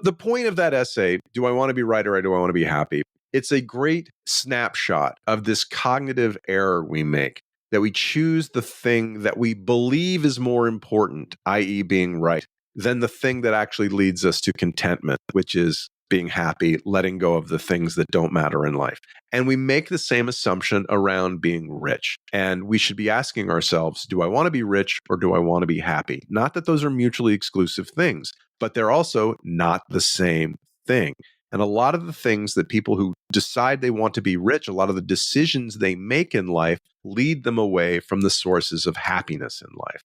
the point of that essay, do I want to be right or do I want to be happy? It's a great snapshot of this cognitive error we make, that we choose the thing that we believe is more important, i.e. being right, than the thing that actually leads us to contentment, which is being happy, letting go of the things that don't matter in life. And we make the same assumption around being rich. And we should be asking ourselves, do I want to be rich or do I want to be happy? Not that those are mutually exclusive things, but they're also not the same thing. And a lot of the things that people who decide they want to be rich, a lot of the decisions they make in life lead them away from the sources of happiness in life.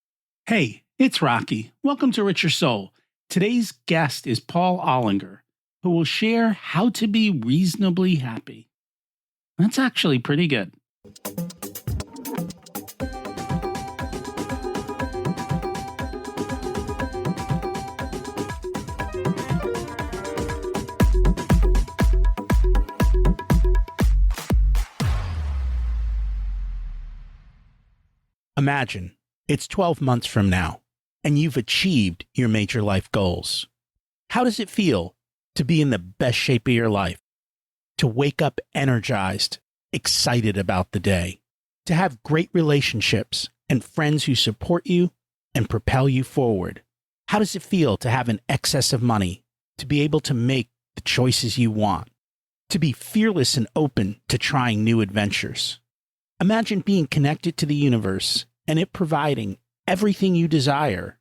Hey, it's Rocky. Welcome to Richer Soul. Today's guest is Paul Ollinger, who will share how to be reasonably happy. That's actually pretty good. Imagine it's 12 months from now, and you've achieved your major life goals. How does it feel to be in the best shape of your life? To wake up energized, excited about the day, to have great relationships and friends who support you and propel you forward. How does it feel to have an excess of money, to be able to make the choices you want, to be fearless and open to trying new adventures? Imagine being connected to the universe and it providing everything you desire.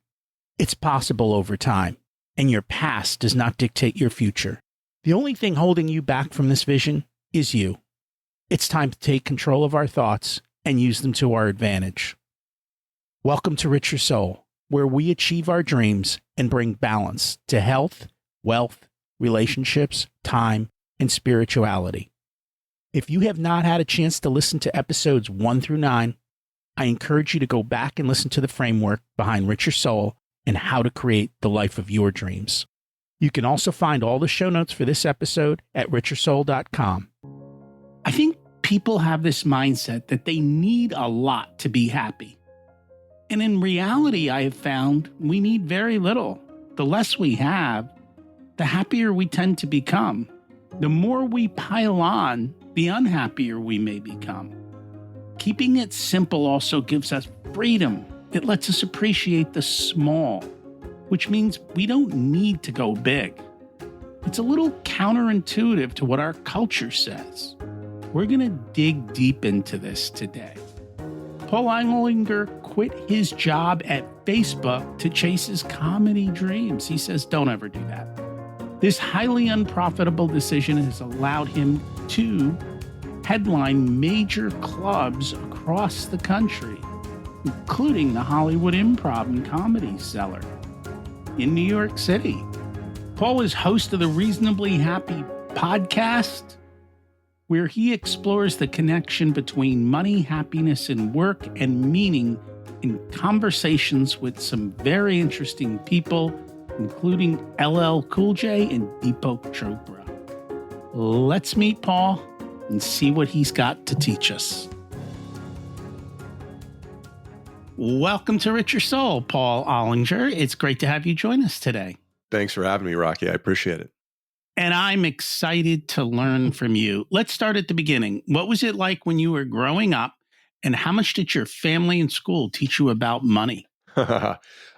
It's possible over time, and your past does not dictate your future. The only thing holding you back from this vision is you. It's time to take control of our thoughts and use them to our advantage. Welcome to Richer Soul, where we achieve our dreams and bring balance to health, wealth, relationships, time, and spirituality. If you have not had a chance to listen to episodes 1 through 9, I encourage you to go back and listen to the framework behind Richer Soul and how to create the life of your dreams. You can also find all the show notes for this episode at richersoul.com. I think people have this mindset that they need a lot to be happy. And in reality, I have found we need very little. The less we have, the happier we tend to become. The more we pile on, the unhappier we may become. Keeping it simple also gives us freedom. It lets us appreciate the small, which means we don't need to go big. It's a little counterintuitive to what our culture says. We're going to dig deep into this today. Paul Ollinger quit his job at Facebook to chase his comedy dreams. He says, don't ever do that. This highly unprofitable decision has allowed him to headline major clubs across the country, including the Hollywood Improv and Comedy Cellar in New York City. Paul is host of the Reasonably Happy podcast, where he explores the connection between money, happiness, and work and meaning in conversations with some very interesting people, including LL Cool J and Deepak Chopra. Let's meet Paul and see what he's got to teach us. Welcome to Richer Soul, Paul Ollinger. It's great to have you join us today. Thanks for having me, Rocky. I appreciate it. And I'm excited to learn from you. Let's start at the beginning. What was it like when you were growing up, and how much did your family and school teach you about money?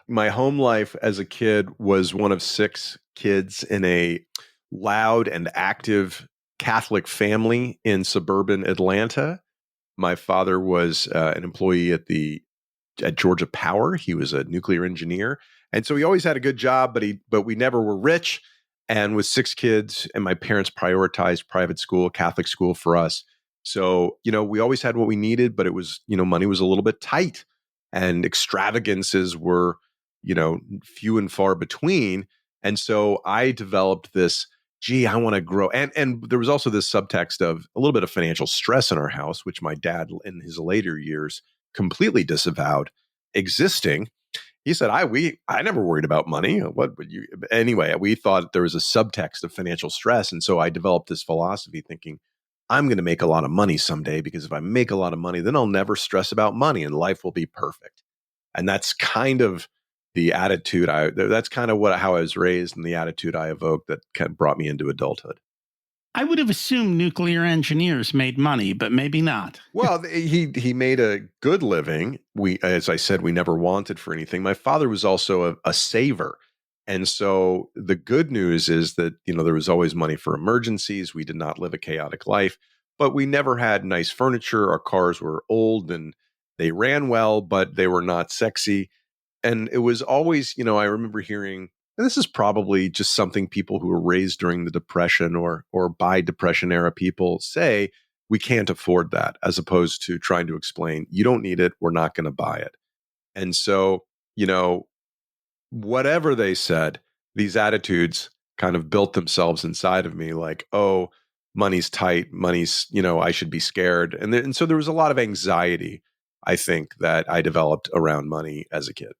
My home life as a kid was one of 6 kids in a loud and active Catholic family in suburban Atlanta. My father was an employee at Georgia Power. He was a nuclear engineer. And so he always had a good job, but we never were rich. And with 6 kids, and my parents prioritized private school, Catholic school for us. So, we always had what we needed, but it was, money was a little bit tight, and extravagances were, few and far between. And so I developed this, I want to grow. And there was also this subtext of a little bit of financial stress in our house, which my dad in his later years completely disavowed existing. He said, I never worried about money. What would you? Anyway, we thought there was a subtext of financial stress. And so I developed this philosophy thinking, I'm going to make a lot of money someday, because if I make a lot of money, then I'll never stress about money and life will be perfect. And that's kind of the attitude that's kind of how I was raised, and the attitude I evoked that kind of brought me into adulthood. I would have assumed nuclear engineers made money, but maybe not. Well, he made a good living. As I said, we never wanted for anything. My father was also a saver. And so the good news is that, there was always money for emergencies. We did not live a chaotic life, but we never had nice furniture. Our cars were old and they ran well, but they were not sexy. And it was always, I remember hearing, and this is probably just something people who were raised during the Depression or by Depression era people say, we can't afford that, as opposed to trying to explain, you don't need it, we're not going to buy it. And so, whatever they said, these attitudes kind of built themselves inside of me, like, oh, money's tight, money's, I should be scared. And so there was a lot of anxiety, I think, that I developed around money as a kid.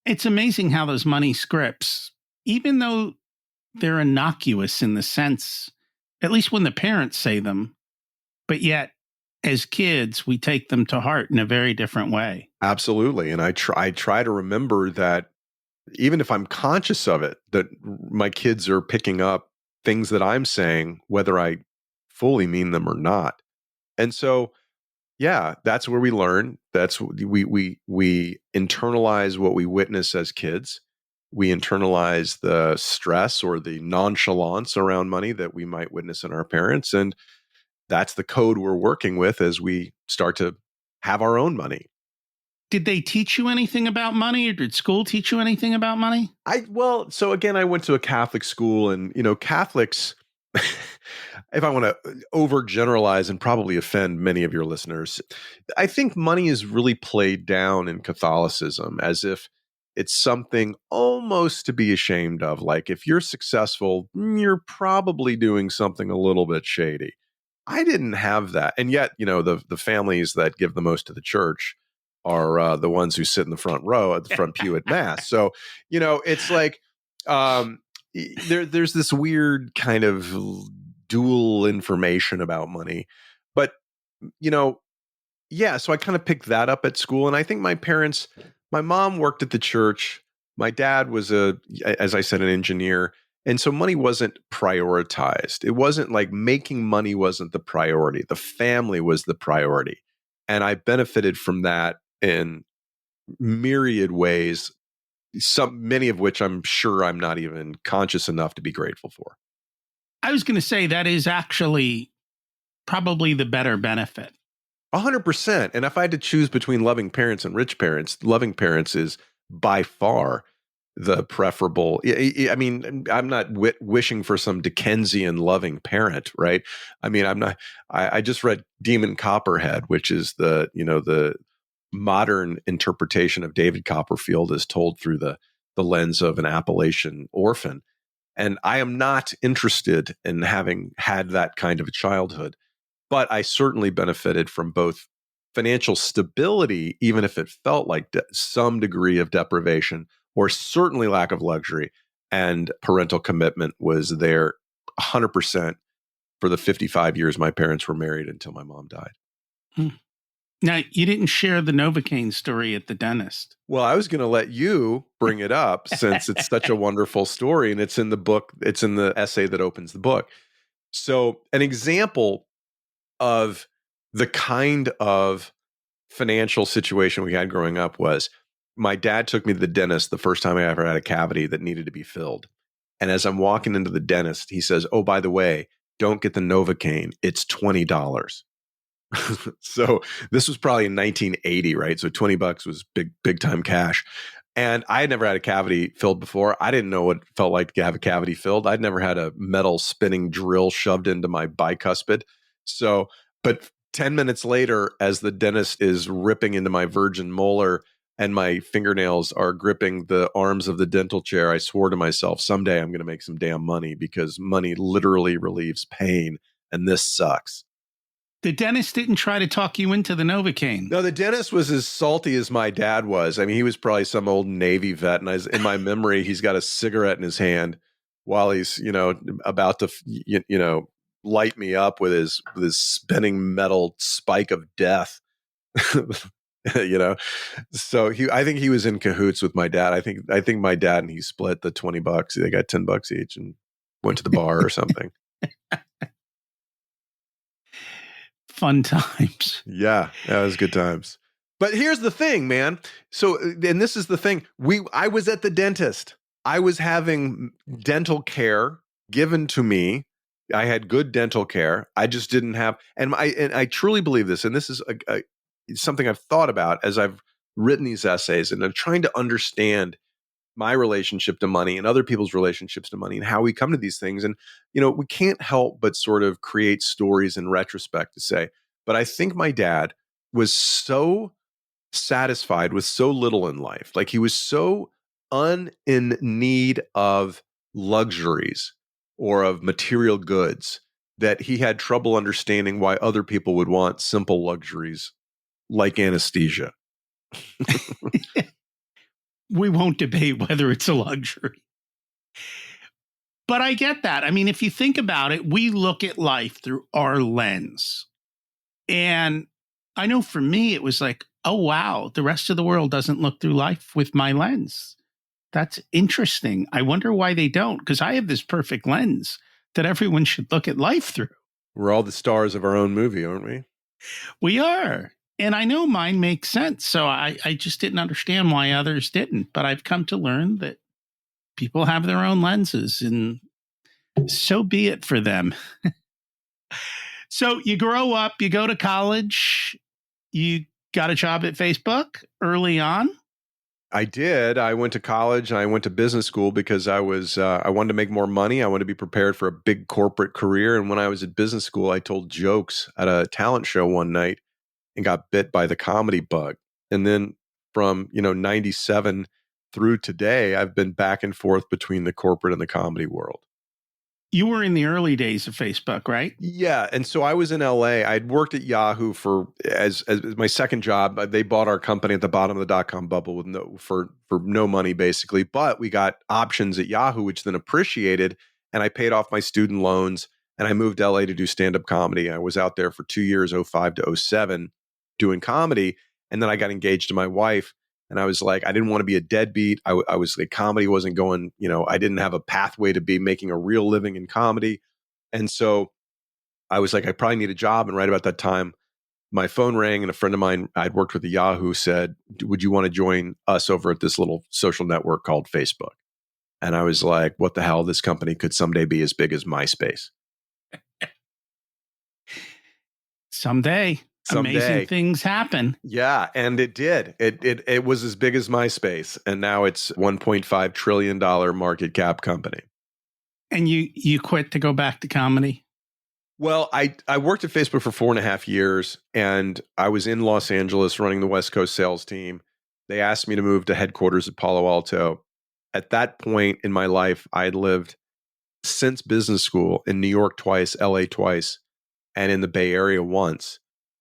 It's amazing how those money scripts, even though they're innocuous in the sense, at least when the parents say them, but yet as kids, we take them to heart in a very different way. Absolutely. And I try to remember that even if I'm conscious of it, that my kids are picking up things that I'm saying, whether I fully mean them or not. And so, yeah, that's where we learn. That's we internalize what we witness as kids. We internalize the stress or the nonchalance around money that we might witness in our parents, and that's the code we're working with as we start to have our own money. Did they teach you anything about money, or did school teach you anything about money? So again, I went to a Catholic school, and Catholics, if I want to overgeneralize and probably offend many of your listeners, I think money is really played down in Catholicism as if it's something almost to be ashamed of. Like, if you're successful, you're probably doing something a little bit shady. I didn't have that. And yet, the families that give the most to the church are the ones who sit in the front row at the front pew at mass. So, it's like there's this weird kind of dual information about money. But, yeah, so I kind of picked that up at school. And I think my mom worked at the church. My dad was as I said, an engineer. And so money wasn't prioritized. It wasn't like making money wasn't the priority. The family was the priority. And I benefited from that in myriad ways, many of which I'm sure I'm not even conscious enough to be grateful for. I was going to say that is actually probably the better benefit. 100%. And if I had to choose between loving parents and rich parents, loving parents is by far the preferable. I mean, I'm not wishing for some Dickensian loving parent, right? I mean, I'm not. I just read Demon Copperhead, which is the modern interpretation of David Copperfield as told through the lens of an Appalachian orphan. And I am not interested in having had that kind of a childhood, but I certainly benefited from both financial stability, even if it felt like some degree of deprivation, or certainly lack of luxury, and parental commitment was there 100% for the 55 years my parents were married until my mom died. Now, you didn't share the Novocaine story at the dentist. Well, I was going to let you bring it up since it's such a wonderful story, and it's in the book. It's in the essay that opens the book. So an example of the kind of financial situation we had growing up was my dad took me to the dentist the first time I ever had a cavity that needed to be filled. And as I'm walking into the dentist, he says, "Oh, by the way, don't get the Novocaine. It's $20." So this was probably in 1980, right? So $20 was big time cash. And I had never had a cavity filled before. I didn't know what it felt like to have a cavity filled. I'd never had a metal spinning drill shoved into my bicuspid. So, but 10 minutes later, as the dentist is ripping into my virgin molar and my fingernails are gripping the arms of the dental chair, I swore to myself, someday I'm going to make some damn money, because money literally relieves pain, and this sucks. The dentist didn't try to talk you into the Novocaine. No, the dentist was as salty as my dad was. I mean, he was probably some old Navy vet, and in my memory, he's got a cigarette in his hand while he's, about to, light me up with his spinning metal spike of death. you know. So I think he was in cahoots with my dad. I think my dad and he split the $20. They got $10 each and went to the bar or something. Fun times. Yeah, that was good times. But here's the thing, man. So, and this is the thing. I was at the dentist. I was having dental care given to me. I had good dental care. I just didn't have, and I truly believe this. And this is something I've thought about as I've written these essays, and I'm trying to understand my relationship to money and other people's relationships to money and how we come to these things. And, we can't help but sort of create stories in retrospect to say, but I think my dad was so satisfied with so little in life. Like he was so in need of luxuries or of material goods that he had trouble understanding why other people would want simple luxuries like anesthesia. We won't debate whether it's a luxury. But I get that. I mean, if you think about it, we look at life through our lens. And I know for me, it was like, oh, wow, the rest of the world doesn't look through life with my lens. That's interesting. I wonder why they don't, because I have this perfect lens that everyone should look at life through. We're all the stars of our own movie, aren't we? We are. And I know mine makes sense. So I just didn't understand why others didn't. But I've come to learn that people have their own lenses, and so be it for them. So you grow up, you go to college, you got a job at Facebook early on. I did. I went to college and I went to business school because I wanted to make more money. I wanted to be prepared for a big corporate career. And when I was at business school, I told jokes at a talent show one night and got bit by the comedy bug. And then from, 97 through today, I've been back and forth between the corporate and the comedy world. You were in the early days of Facebook, right? Yeah. And so I was in LA. I'd worked at Yahoo as my second job. They bought our company at the bottom of the .com bubble with for no money, basically. But we got options at Yahoo, which then appreciated. And I paid off my student loans and I moved to LA to do stand-up comedy. I was out there for 2 years, 05 to 07, doing comedy. And then I got engaged to my wife. And I was like, I didn't want to be a deadbeat. I was like, comedy wasn't going, I didn't have a pathway to be making a real living in comedy. And so I was like, I probably need a job. And right about that time, my phone rang and a friend of mine I'd worked with at Yahoo said, would you want to join us over at this little social network called Facebook? And I was like, what the hell? This company could someday be as big as MySpace. Someday. Amazing things happen. Yeah, and it did. It was as big as MySpace, and now it's $1.5 trillion market cap company. And you quit to go back to comedy? Well, I worked at Facebook for 4.5 years, and I was in Los Angeles running the West Coast sales team. They asked me to move to headquarters at Palo Alto. At that point in my life, I had lived since business school in New York twice, LA twice, and in the Bay Area once.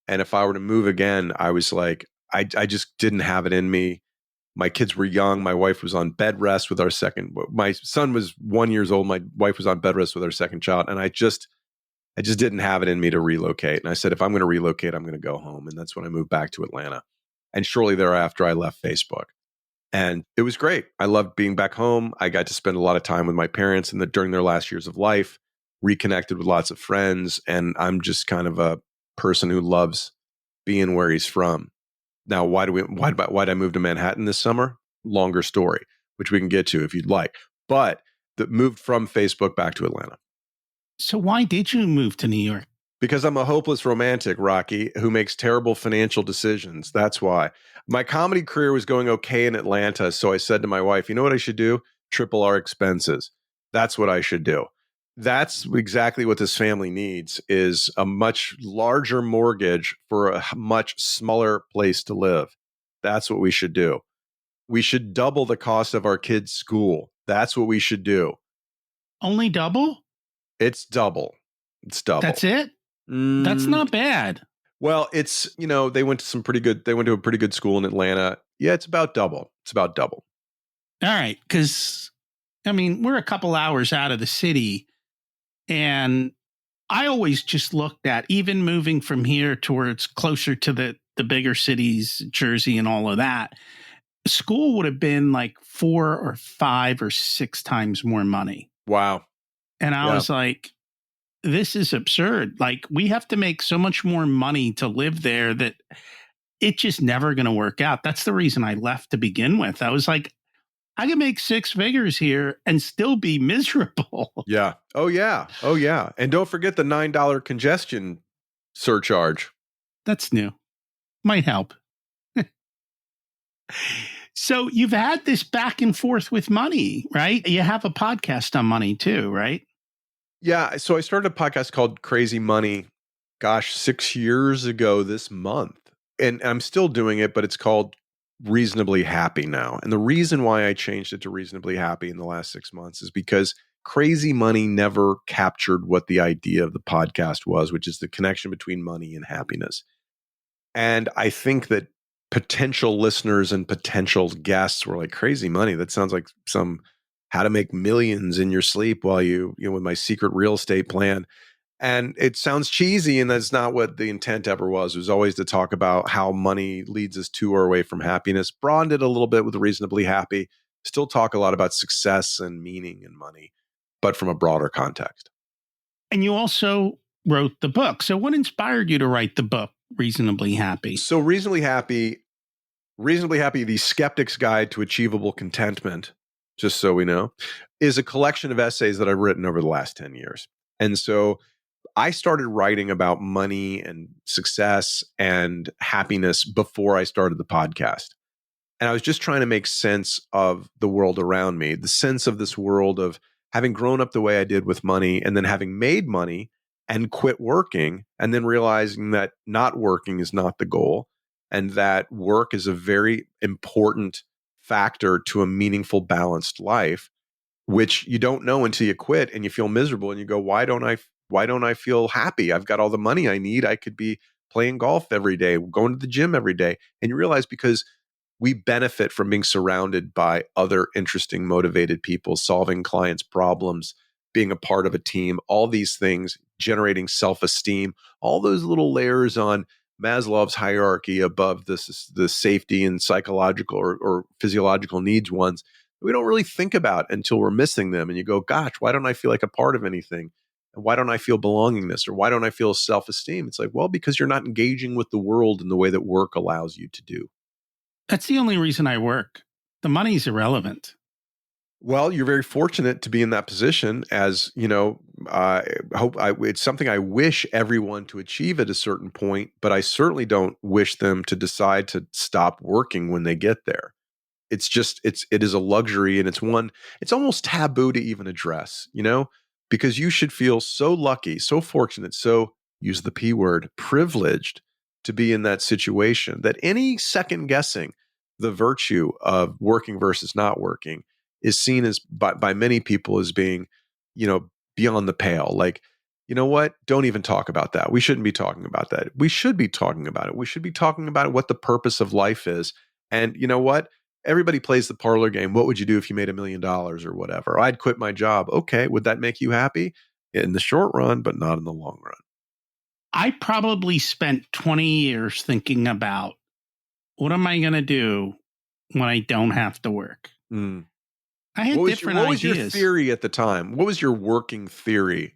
And if I were to move again, I was like, I just didn't have it in me. My kids were young. My wife was on bed rest with my son was 1 year old. My wife was on bed rest with our second child. And I just didn't have it in me to relocate. And I said, if I'm going to relocate, I'm going to go home. And that's when I moved back to Atlanta. And shortly thereafter, I left Facebook. And it was great. I loved being back home. I got to spend a lot of time with my parents during their last years of life, reconnected with lots of friends. And I'm just kind of a person who loves being where he's from. Now, why'd I move to Manhattan this summer? Longer story, which we can get to if you'd like. But moved from Facebook back to Atlanta. So why did you move to New York? Because I'm a hopeless romantic, Rocky, who makes terrible financial decisions. That's why. My comedy career was going okay in Atlanta. So I said to my wife, you know what I should do? Triple our expenses. That's what I should do. That's exactly what this family needs, is a much larger mortgage for a much smaller place to live. That's what we should do. We should double the cost of our kids' school. That's what we should do. Only double? It's double. It's double. That's it? That's not bad. Well, it's, they went to a pretty good school in Atlanta. Yeah, it's about double. All right. Because, we're a couple hours out of the city. And I always just looked at, even moving from here towards closer to the the bigger cities, Jersey and all of that, school would have been like 4 or 5 or 6 times more money. Wow. And I Yeah. was like, this is absurd. Like, we have to make so much more money to live there that it's just never going to work out. That's the reason I left to begin with. I was like, I can make 6 figures here and still be miserable. Yeah. Oh, yeah. Oh, yeah. And don't forget the $9 congestion surcharge. That's new. Might help. So you've had this back and forth with money, right? You have a podcast on money too, right? Yeah. So I started a podcast called Crazy Money, 6 years ago this month. And I'm still doing it, but it's called Reasonably Happy now. And the reason why I changed it to Reasonably Happy in the last 6 months is because Crazy Money never captured what the idea of the podcast was, which is the connection between money and happiness. And I think that potential listeners and potential guests were like, crazy money. That sounds like some how to make millions in your sleep while with my secret real estate plan. And it sounds cheesy, and that's not what the intent ever was. It was always to talk about how money leads us to or away from happiness. Broadened it a little bit with Reasonably Happy. Still talk a lot about success and meaning and money, but from a broader context. And you also wrote the book. So what inspired you to write the book, Reasonably Happy? So Reasonably Happy, The Skeptic's Guide to Achievable Contentment, just so we know, is a collection of essays that I've written over the last 10 years. And so I started writing about money and success and happiness before I started the podcast. And I was just trying to make sense of the world around me, the sense of this world of having grown up the way I did with money and then having made money and quit working and then realizing that not working is not the goal and that work is a very important factor to a meaningful, balanced life, which you don't know until you quit and you feel miserable and you go, why don't I feel happy? I've got all the money I need. I could be playing golf every day, going to the gym every day. And you realize because we benefit from being surrounded by other interesting, motivated people, solving clients' problems, being a part of a team, all these things, generating self-esteem, all those little layers on Maslow's hierarchy above the safety and psychological or physiological needs ones we don't really think about until we're missing them. And you go, gosh, why don't I feel like a part of anything? And why don't I feel belongingness? Or why don't I feel self-esteem? It's like, well, because you're not engaging with the world in the way that work allows you to do. That's the only reason I work. The money's irrelevant. Well, you're very fortunate to be in that position. As you know, it's something I wish everyone to achieve at a certain point, but I certainly don't wish them to decide to stop working when they get there. It's just it is a luxury, and it's almost taboo to even address, because you should feel so lucky, so fortunate, so use the P word, privileged to be in that situation that any second guessing the virtue of working versus not working is seen as by many people as being, beyond the pale. Like, you know what? Don't even talk about that. We shouldn't be talking about that. We should be talking about it. We should be talking about what the purpose of life is. And you know what? Everybody plays the parlor game. What would you do if you made $1 million or whatever? I'd quit my job. Okay. Would that make you happy? In the short run, but not in the long run. I probably spent 20 years thinking about what am I going to do when I don't have to work? Mm. I had different ideas. What was your theory at the time? What was your working theory?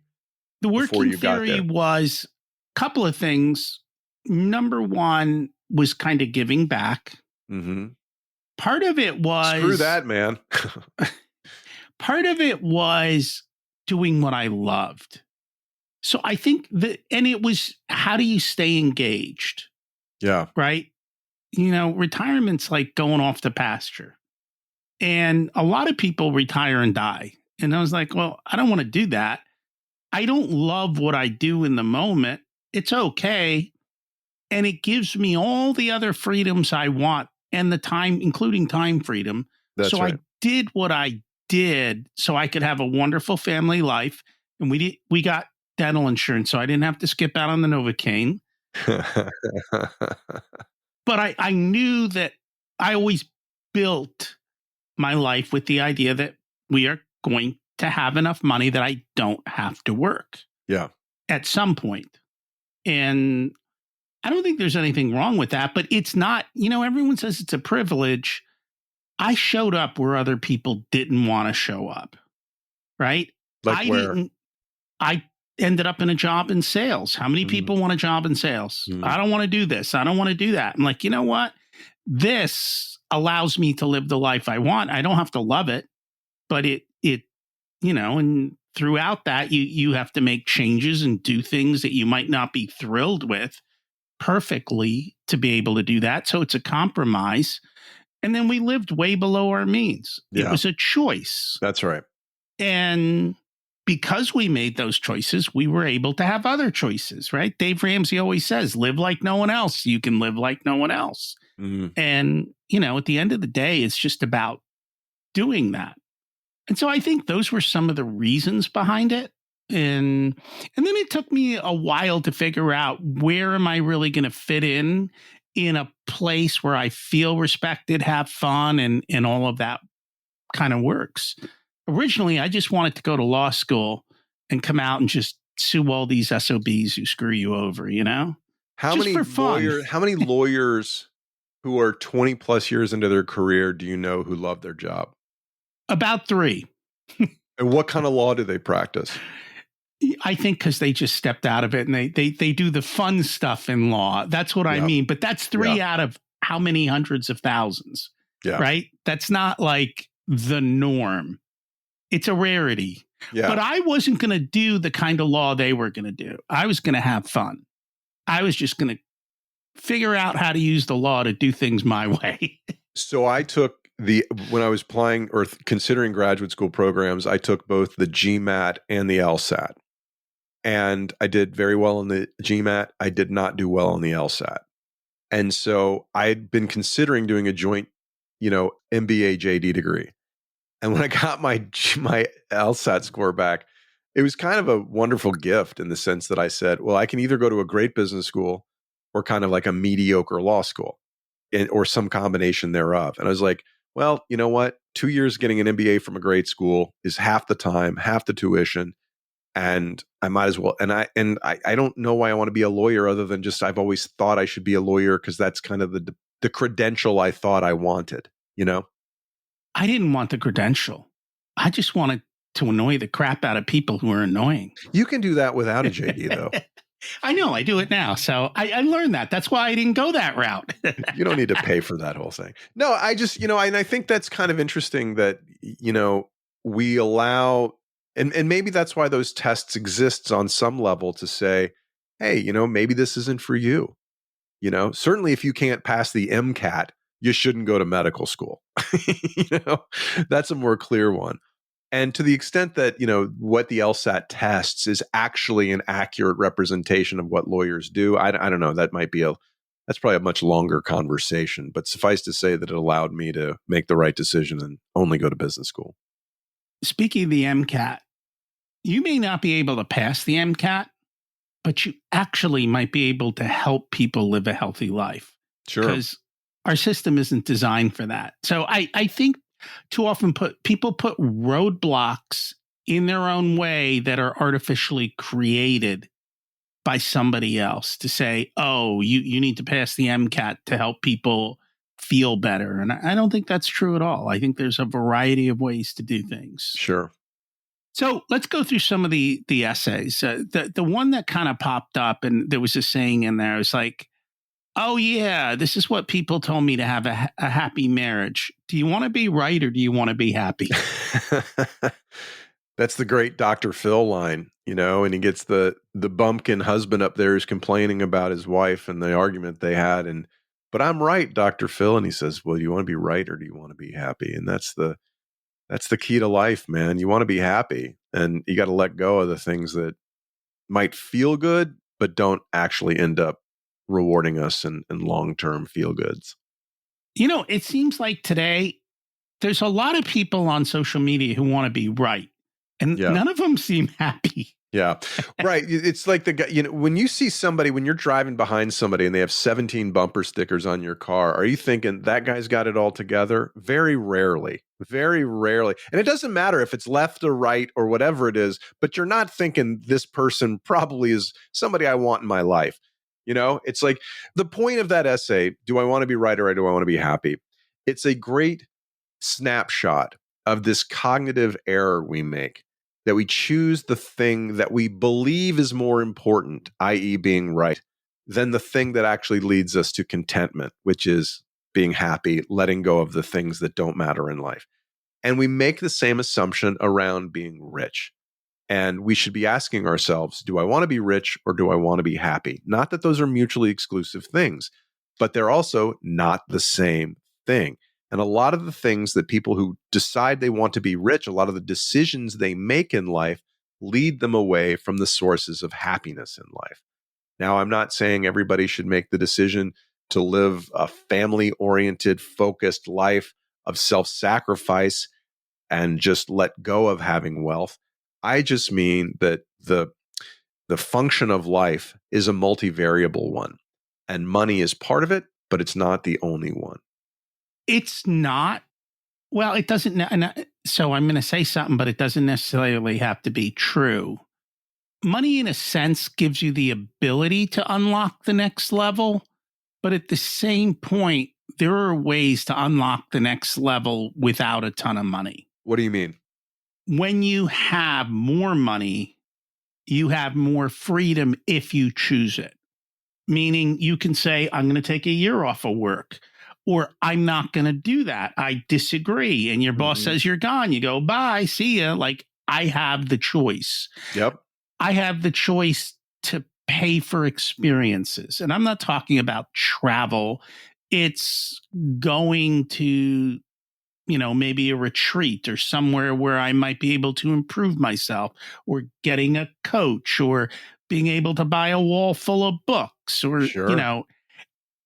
The working theory was a couple of things. Number one was kind of giving back. Mm-hmm. Part of it was... Screw that, man. Part of it was doing what I loved. So I think and it was, how do you stay engaged? Yeah. Right? Retirement's like going off the pasture. And a lot of people retire and die. And I was like, well, I don't want to do that. I don't love what I do in the moment. It's okay. And it gives me all the other freedoms I want and the time, including time freedom. That's right. I did what I did so I could have a wonderful family life. And we got dental insurance, so I didn't have to skip out on the Novocaine. But I knew that I always built my life with the idea that we are going to have enough money that I don't have to work. Yeah. At some point. And I don't think there's anything wrong with that, but it's not, everyone says it's a privilege. I showed up where other people didn't want to show up, right? Like where? I ended up in a job in sales. How many people want a job in sales? I don't want to do this. I don't want to do that. I'm like, you know what? This allows me to live the life I want. I don't have to love it, but and throughout that, you have to make changes and do things that you might not be thrilled with perfectly to be able to do that. So it's a compromise. And then we lived way below our means. Yeah. It was a choice. That's right. And because we made those choices, we were able to have other choices, right? Dave Ramsey always says, live like no one else. You can live like no one else. And, at the end of the day, it's just about doing that. And so I think those were some of the reasons behind it. And then it took me a while to figure out, where am I really going to fit in a place where I feel respected, have fun, and all of that kind of works. Originally, I just wanted to go to law school and come out and just sue all these SOBs who screw you over, How just many for fun. How many lawyers who are 20 plus years into their career do you know who love their job? About 3. And what kind of law do they practice? I think because they just stepped out of it and they do the fun stuff in law. That's what I mean. But that's 3 out of how many hundreds of thousands, right? That's not like the norm. It's a rarity. Yeah. But I wasn't going to do the kind of law they were going to do. I was going to have fun. I was just going to figure out how to use the law to do things my way. So I took when I was applying or considering graduate school programs, I took both the GMAT and the LSAT. And I did very well on the GMAT. I did not do well on the LSAT. And so I had been considering doing a joint, MBA JD degree. And when I got my LSAT score back, it was kind of a wonderful gift in the sense that I said, well, I can either go to a great business school or kind of like a mediocre law school or some combination thereof. And I was like, well, you know what? 2 years getting an MBA from a great school is half the time, half the tuition. And I might as well. And I don't know why I want to be a lawyer other than just I've always thought I should be a lawyer because that's kind of the credential I thought I wanted, I didn't want the credential. I just wanted to annoy the crap out of people who are annoying. You can do that without a JD, though. I know. I do it now. So I learned that. That's why I didn't go that route. You don't need to pay for that whole thing. No, I just, and I think that's kind of interesting that, we allow, and maybe that's why those tests exist on some level to say, hey, maybe this isn't for you. Certainly if you can't pass the MCAT, you shouldn't go to medical school. That's a more clear one. And to the extent that, what the LSAT tests is actually an accurate representation of what lawyers do, I don't know. That's probably a much longer conversation, but suffice to say that it allowed me to make the right decision and only go to business school. Speaking of the MCAT, you may not be able to pass the MCAT, but you actually might be able to help people live a healthy life. Sure. Because our system isn't designed for that. So I think too often people put roadblocks in their own way that are artificially created by somebody else to say, oh, you need to pass the MCAT to help people feel better. And I don't think that's true at all. I think there's a variety of ways to do things. Sure. So let's go through some of the essays. The one that kind of popped up, and there was a saying in there, it was like, oh, yeah, this is what people told me to have a happy marriage. Do you want to be right or do you want to be happy? That's the great Dr. Phil line, and he gets the bumpkin husband up there who's complaining about his wife and the argument they had. But I'm right, Dr. Phil. And he says, well, do you want to be right or do you want to be happy? And that's the key to life, man. You want to be happy and you got to let go of the things that might feel good, but don't actually end up rewarding us in long-term feel goods. It seems like today there's a lot of people on social media who want to be right, and none of them seem happy. Yeah, right. It's like the guy, when you see somebody, when you're driving behind somebody and they have 17 bumper stickers on your car, are you thinking that guy's got it all together? Very rarely. And it doesn't matter if it's left or right or whatever it is, but you're not thinking this person probably is somebody I want in my life. It's like the point of that essay, do I want to be right or do I want to be happy? It's a great snapshot of this cognitive error we make, that we choose the thing that we believe is more important, i.e., being right, than the thing that actually leads us to contentment, which is being happy, letting go of the things that don't matter in life. And we make the same assumption around being rich. And we should be asking ourselves, do I want to be rich or do I want to be happy? Not that those are mutually exclusive things, but they're also not the same thing. And a lot of the things that people who decide they want to be rich, a lot of the decisions they make in life lead them away from the sources of happiness in life. Now, I'm not saying everybody should make the decision to live a family oriented, focused life of self sacrifice and just let go of having wealth. I just mean that the function of life is a multivariable one, and money is part of it, but it's not the only one. It's not. Well, it doesn't. So I'm going to say something, but it doesn't necessarily have to be true. Money, in a sense, gives you the ability to unlock the next level. But at the same point, there are ways to unlock the next level without a ton of money. What do you mean? When you have more money, you have more freedom if you choose it. Meaning you can say, I'm going to take a year off of work, or I'm not going to do that. I disagree. And your boss says you're gone. You go, bye, see ya. Like, I have the choice. Yep. I have the choice to pay for experiences. And I'm not talking about travel. It's going to, maybe a retreat or somewhere where I might be able to improve myself, or getting a coach, or being able to buy a wall full of books, or, Sure.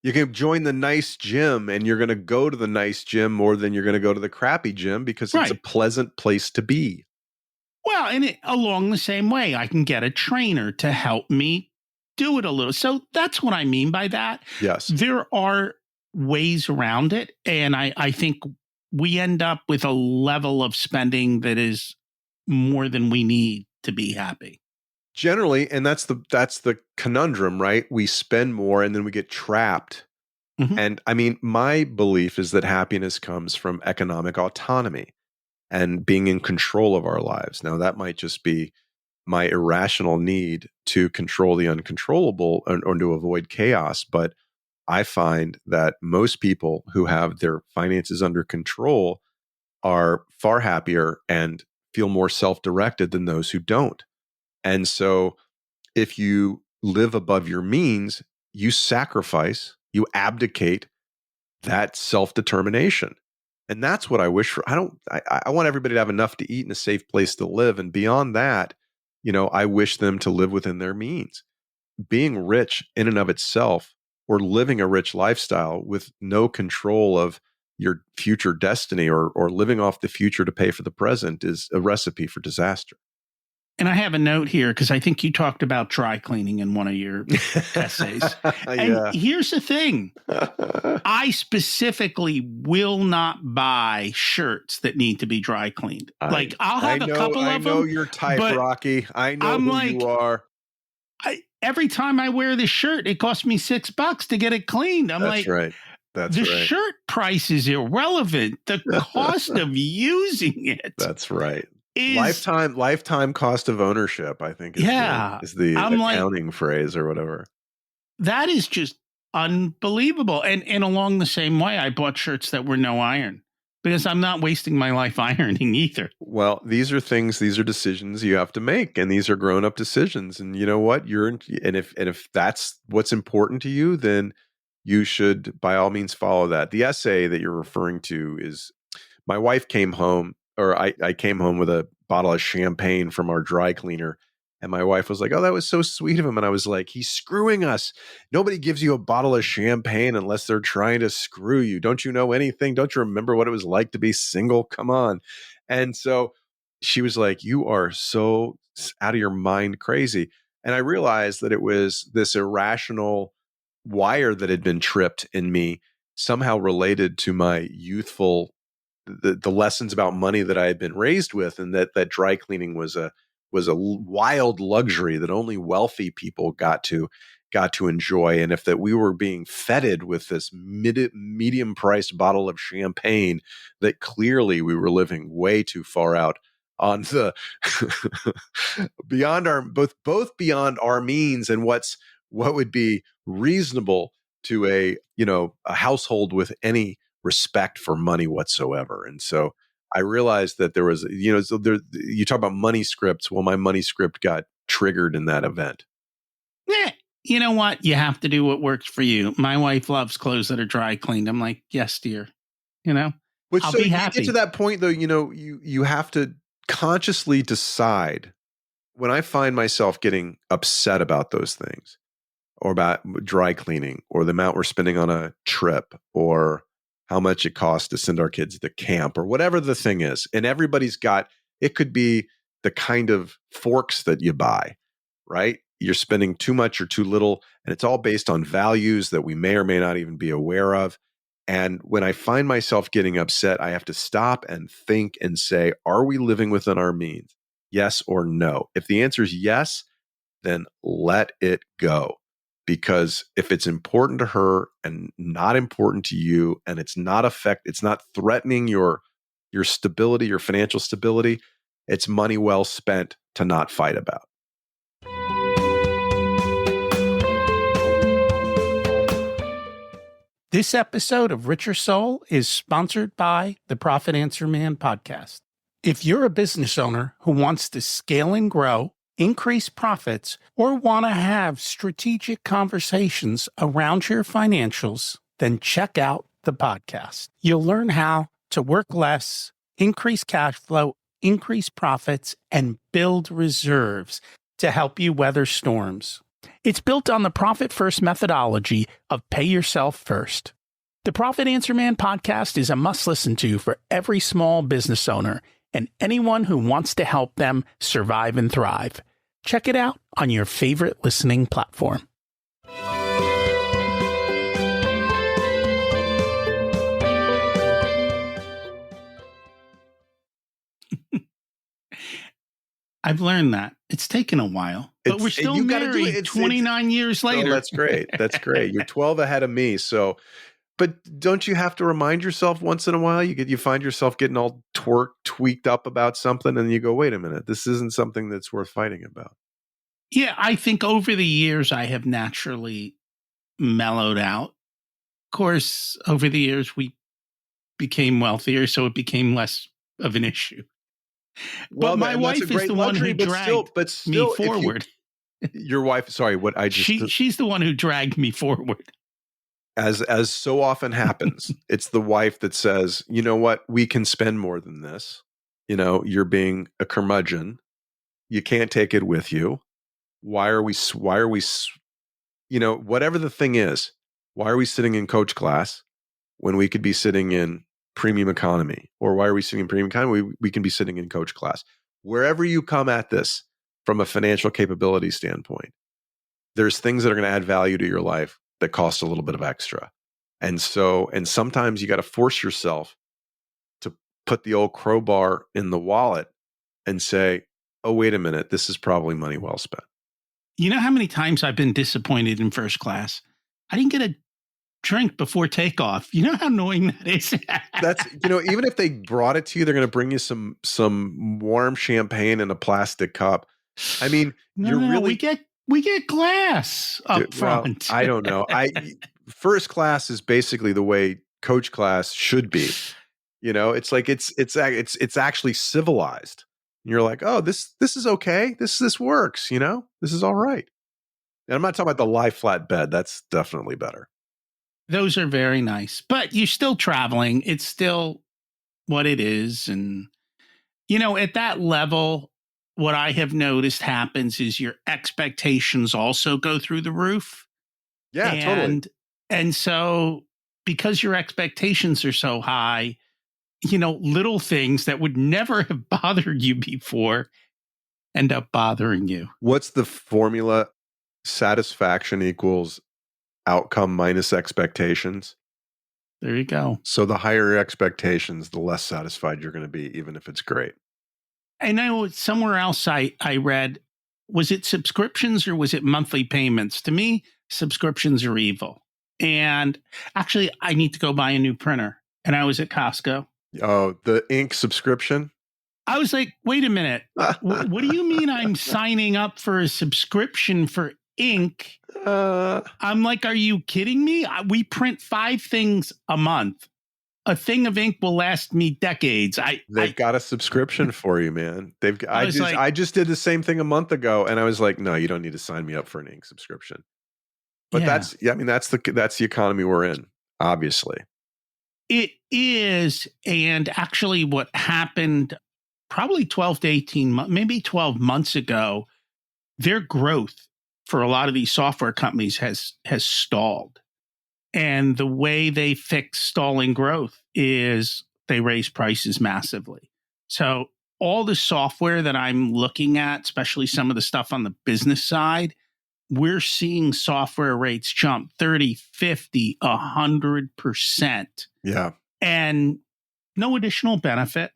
You can join the nice gym, and you're going to go to the nice gym more than you're going to go to the crappy gym because it's a pleasant place to be. Well, and along the same way, I can get a trainer to help me do it a little. So that's what I mean by that. Yes. There are ways around it. And I think we end up with a level of spending that is more than we need to be happy. Generally, and that's the conundrum, right? We spend more and then we get trapped. Mm-hmm. And I mean, my belief is that happiness comes from economic autonomy and being in control of our lives. Now, that might just be my irrational need to control the uncontrollable or to avoid chaos. But I find that most people who have their finances under control are far happier and feel more self-directed than those who don't. And so if you live above your means, you sacrifice, you abdicate that self-determination. And that's what I wish for. I want everybody to have enough to eat and a safe place to live. And beyond that, I wish them to live within their means. Being rich in and of itself, or living a rich lifestyle with no control of your future destiny, or living off the future to pay for the present, is a recipe for disaster. And I have a note here because I think you talked about dry cleaning in one of your essays. And here's the thing. I specifically will not buy shirts that need to be dry cleaned. I'll have a couple of them. I know your type, Rocky. I know you are. Every time I wear this shirt, it costs me $6 to get it cleaned. That's right. That's the right. shirt price is irrelevant. The cost of using it. That's right. Lifetime cost of ownership, I think, is the accounting phrase or whatever. That is just unbelievable. And along the same way, I bought shirts that were no iron because I'm not wasting my life ironing either. Well, these are decisions you have to make, and these are grown-up decisions. And you know what? If that's what's important to you, then you should by all means follow that. The essay that you're referring to is, my wife came home, or I came home with a bottle of champagne from our dry cleaner. And my wife was like, oh, that was so sweet of him. And I was like, he's screwing us. Nobody gives you a bottle of champagne unless they're trying to screw you. Don't you know anything? Don't you remember what it was like to be single? Come on. And so she was like, you are so out of your mind crazy. And I realized that it was this irrational wire that had been tripped in me, somehow related to my youthful the lessons about money that I had been raised with, and that dry cleaning was a wild luxury that only wealthy people got to. got to enjoy, and if that we were being feted with this medium priced bottle of champagne, that clearly we were living way too far out on the beyond our both beyond our means and what would be reasonable to a household with any respect for money whatsoever. And so I realized that there was, so you talk about money scripts. Well, my money script got triggered in that event. Yeah. You know what? You have to do what works for you. My wife loves clothes that are dry cleaned. I'm like, yes, dear. I'll be happy. You get to that point though, you have to consciously decide. When I find myself getting upset about those things, or about dry cleaning, or the amount we're spending on a trip, or how much it costs to send our kids to camp, or whatever the thing is, and everybody's got, it could be the kind of forks that you buy, right? You're spending too much or too little, and it's all based on values that we may or may not even be aware of. And when I find myself getting upset, I have to stop and think and say, are we living within our means? Yes or no? If the answer is yes, then let it go. Because if it's important to her and not important to you, and it's not threatening your stability, your financial stability, it's money well spent to not fight about. This episode of Richer Soul is sponsored by the Profit Answer Man podcast. If you're a business owner who wants to scale and grow, increase profits, or want to have strategic conversations around your financials, then check out the podcast. You'll learn how to work less, increase cash flow, increase profits, and build reserves to help you weather storms. It's built on the Profit First methodology of pay yourself first. The Profit Answer Man podcast is a must listen to for every small business owner and anyone who wants to help them survive and thrive. Check it out on your favorite listening platform. I've learned that. It's taken a while, but we're still married 29 years later. Oh, that's great. That's great. You're 12 ahead of me. So, but don't you have to remind yourself once in a while? You find yourself getting all tweaked up about something, and you go, wait a minute, this isn't something that's worth fighting about. Yeah, I think over the years, I have naturally mellowed out. Of course, over the years, we became wealthier, so it became less of an issue. Well, but my wife is the one who dragged me forward. Your wife, sorry, what I just... She's the one who dragged me forward. As so often happens, it's the wife that says, you know what, we can spend more than this. You're being a curmudgeon. You can't take it with you. Why are we, whatever the thing is, why are we sitting in coach class when we could be sitting in premium economy? Or why are we sitting in premium economy? We can be sitting in coach class. Wherever you come at this from a financial capability standpoint, there's things that are going to add value to your life that cost a little bit of extra. And sometimes you got to force yourself to put the old crowbar in the wallet and say, oh, wait a minute, this is probably money well spent. You know how many times I've been disappointed in first class? I didn't get a drink before takeoff. You know how annoying that is? That's, even if they brought it to you, they're going to bring you some warm champagne in a plastic cup. I mean, we get glass up front. Well, I don't know. First class is basically the way coach class should be. It's like it's actually civilized. And you're like, oh, this is okay. This works. This is all right. And I'm not talking about the lie flat bed. That's definitely better. Those are very nice, but you're still traveling. It's still what it is. And, at that level, what I have noticed happens is your expectations also go through the roof. Yeah, totally. And so because your expectations are so high, little things that would never have bothered you before end up bothering you. What's the formula? Satisfaction equals outcome minus expectations. There you go. So the higher your expectations, the less satisfied you're going to be, even if it's great. I know somewhere else I read, was it subscriptions or was it monthly payments? To me, subscriptions are evil. And actually, I need to go buy a new printer. And I was at Costco. Oh, the ink subscription? I was like, wait a minute. What do you mean I'm signing up for a subscription for ink? I'm like, are you kidding me? We print 5 things a month. A thing of ink will last me decades. They've got a subscription for you, man. I just did the same thing a month ago, and I was like, no, you don't need to sign me up for an ink subscription. But that's the economy we're in, obviously. It is. And actually what happened probably 12 to 18 months, maybe 12 months ago, their growth for a lot of these software companies has stalled. And the way they fix stalling growth is they raise prices massively. So all the software that I'm looking at, especially some of the stuff on the business side, we're seeing software rates jump 30, 50, 100%. Yeah. And no additional benefit.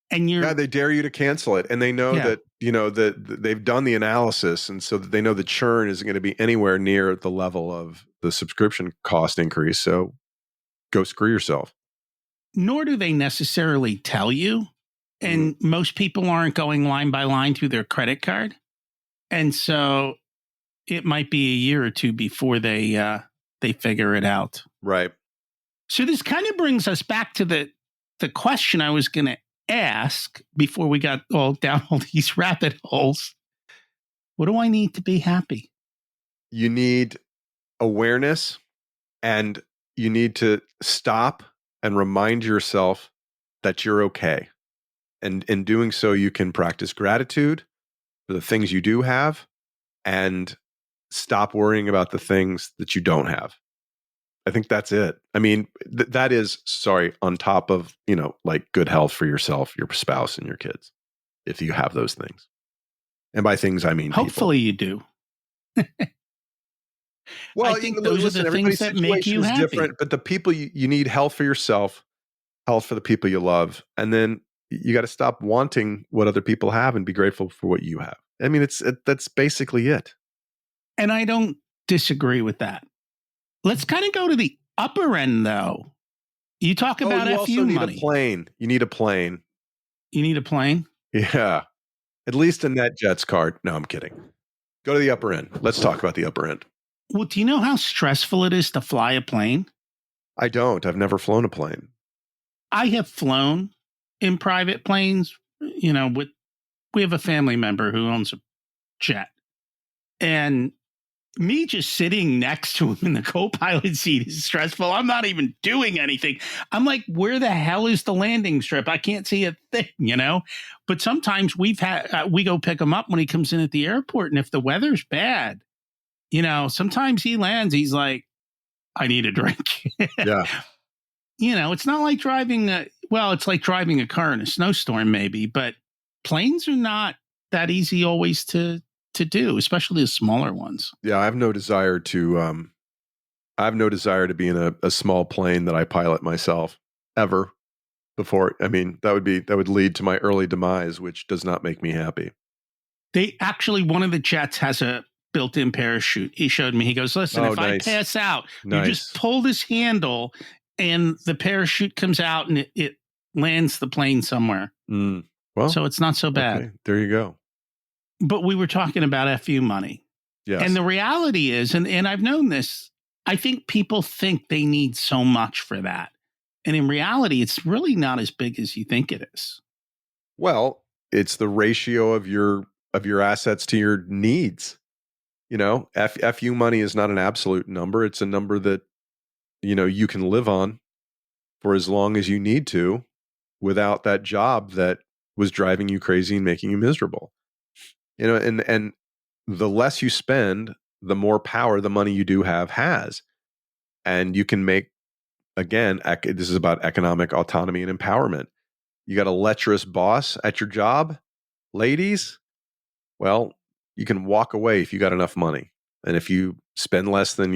And they dare you to cancel it. And they know that, that they've done the analysis. And so that they know the churn isn't going to be anywhere near the level of the subscription cost increase. So go screw yourself. Nor do they necessarily tell you. And most people aren't going line by line through their credit card. And so it might be a year or two before they figure it out. Right. So this kind of brings us back to the question I was going to ask before we got all down all these rabbit holes. What do I need to be happy? You need awareness, and you need to stop and remind yourself that you're okay. And in doing so, you can practice gratitude for the things you do have and stop worrying about the things that you don't have. I think that's it. I mean, that is, on top of, like good health for yourself, your spouse, and your kids, if you have those things. And by things, I mean hopefully you do. Well, I think those are the things that make you happy. Different, but the people you need health for yourself, health for the people you love, and then you got to stop wanting what other people have and be grateful for what you have. I mean, that's basically it. And I don't disagree with that. Let's kind of go to the upper end, though. You talk about you FU also need money. a plane. You need a plane. You need a plane? Yeah. At least a NetJets card. No, I'm kidding. Go to the upper end. Let's talk about the upper end. Well, do you know how stressful it is to fly a plane? I don't. I've never flown a plane. I have flown in private planes. We have a family member who owns a jet. And me just sitting next to him in the co-pilot seat is stressful. I'm not even doing anything. I'm like, where the hell is the landing strip? I can't see a thing, But sometimes we go pick him up when he comes in at the airport. And if the weather's bad, sometimes he lands, he's like, I need a drink. Yeah. It's not like driving it's like driving a car in a snowstorm maybe, but planes are not that easy always to do, especially the smaller ones. Yeah, I have no desire to be in a small plane that I pilot myself ever before. I mean, that would lead to my early demise, which does not make me happy. One of the jets has a built-in parachute. He showed me. He goes, listen, if I pass out, you just pull this handle and the parachute comes out and it lands the plane somewhere. Well, so it's not so bad. Okay, there you go. But we were talking about FU money. Yes. And the reality is, and I've known this, I think people think they need so much for that. And in reality, it's really not as big as you think it is. Well, it's the ratio of your assets to your needs. FU money is not an absolute number. It's a number that, you can live on for as long as you need to without that job that was driving you crazy and making you miserable. And the less you spend, the more power the money you do have has. And you can make, again, this is about economic autonomy and empowerment. You got a lecherous boss at your job, ladies? Well, you can walk away if you got enough money. And if you spend less than